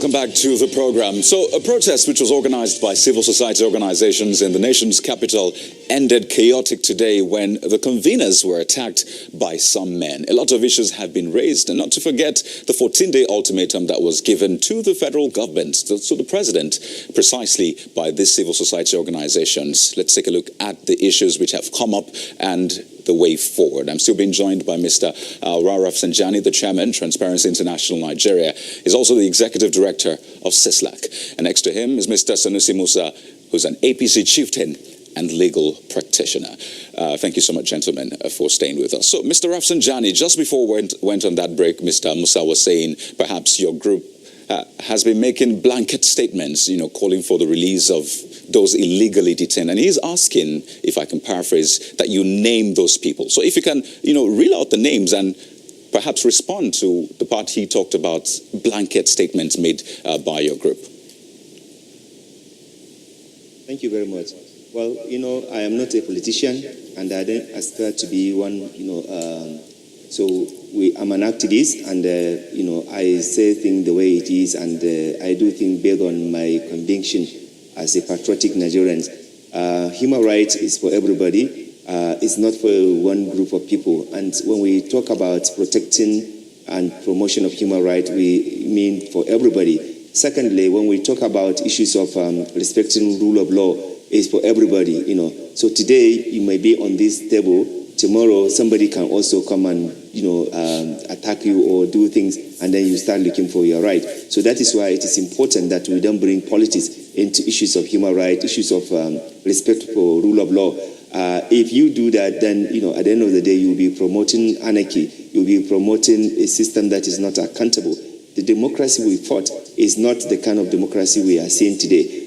welcome back to the program. So, a protest which was organized by civil society organizations in the nation's capital ended chaotic today when the conveners were attacked by some men. A lot of issues have been raised, and not to forget the 14-day ultimatum that was given to the federal government, to the president, precisely by these civil society organizations. Let's take a look at the issues which have come up and the way forward. I'm still being joined by Mr. Auwal Rafsanjani, the chairman, Transparency International Nigeria. He's also the executive director of CISLAC. And next to him is Mr. Sanusi Musa, who's an APC chieftain and legal practitioner. Thank you so much, gentlemen, for staying with us. So, Mr. Rafsanjani, just before we went on that break, Mr. Musa was saying perhaps your group has been making blanket statements, calling for the release of those illegally detained. And he's asking, if I can paraphrase, that you name those people. So if you can, reel out the names and perhaps respond to the part he talked about, blanket statements made by your group. Thank you very much. Well, I am not a politician, and I don't aspire to be one, I'm an activist, and, I say things the way it is, and I do things based on my conviction as a patriotic Nigerian. Human rights is for everybody. It's not for one group of people. And when we talk about protecting and promotion of human rights, we mean for everybody. Secondly, when we talk about issues of respecting rule of law, it's for everybody. So today you may be on this table. Tomorrow somebody can also come and attack you or do things, and then you start looking for your right. So that is why it is important that we don't bring politics into issues of human rights, issues of respect for rule of law. If you do that, then at the end of the day you'll be promoting anarchy. You'll be promoting a system that is not accountable. The democracy we fought is not the kind of democracy we are seeing today.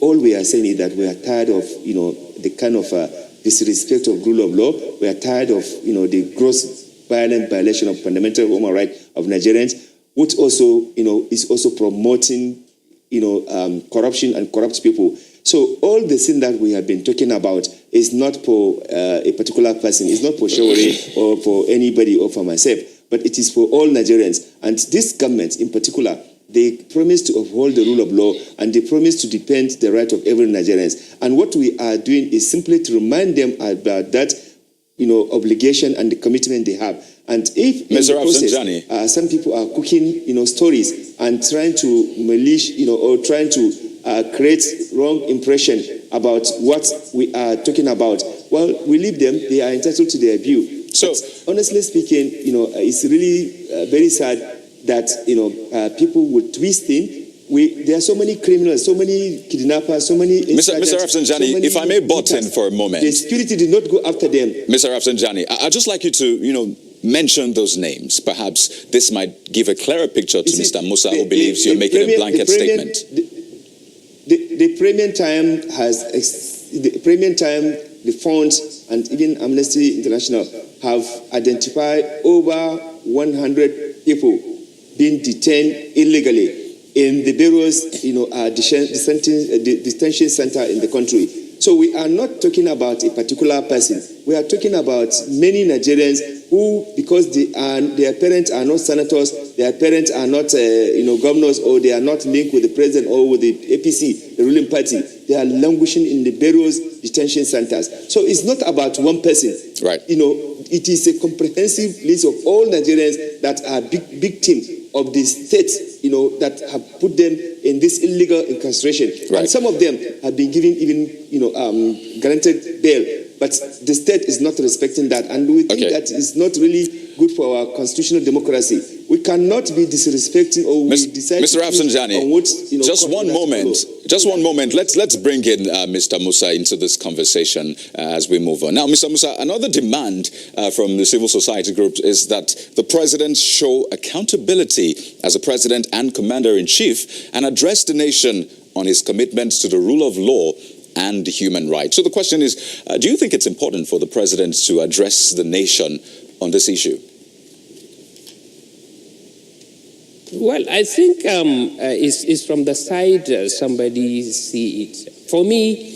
All we are saying is that we are tired of the kind of disrespect of rule of law. We are tired of the gross violent violation of fundamental human rights of Nigerians, which also is also promoting corruption and corrupt people. So all the things that we have been talking about is not for a particular person. It's not for Sowore or for anybody or for myself, but it is for all Nigerians. And this government in particular, they promise to uphold the rule of law, and they promise to defend the right of every Nigerian. And what we are doing is simply to remind them about that obligation and the commitment they have. And if in the process, some people are cooking stories and trying to or trying to create wrong impression about what we are talking about, well, we leave them. They are entitled to their view. So, but honestly speaking, it's really very sad that people would twist in. There are so many criminals, so many kidnappers, so many... Mr. Rafsanjani, if I may butt in for a moment. The security did not go after them. Mr. Rafsanjani, I'd just like you to, mention those names. Perhaps this might give a clearer picture to Mr. Musa, who believes you're making a blanket statement. The premium time the funds, and even Amnesty International have identified over 100 people being detained illegally in the various, detention center in the country. So we are not talking about a particular person. We are talking about many Nigerians who, because their parents are not senators, their parents are not, governors, or they are not linked with the president or with the APC, the ruling party, they are languishing in the various detention centers. So it's not about one person. Right. It is a comprehensive list of all Nigerians that are victims of the state, that have put them in this illegal incarceration. Right. And some of them have been given even, granted bail. But the state is not respecting that. And we think that is not really good for our constitutional democracy. We cannot be disrespecting or we decide Mr. Rafsanjani, on what, just one moment. Let's bring in Mr. Musa into this conversation as we move on. Now, Mr. Musa, another demand from the civil society groups is that the president show accountability as a president and commander-in-chief and address the nation on his commitments to the rule of law and human rights. So the question is, do you think it's important for the president to address the nation on this issue? Well, I think it's from the side somebody see it. For me,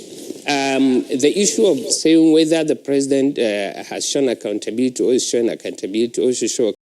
the issue of saying whether the president has shown accountability or is showing accountability or should show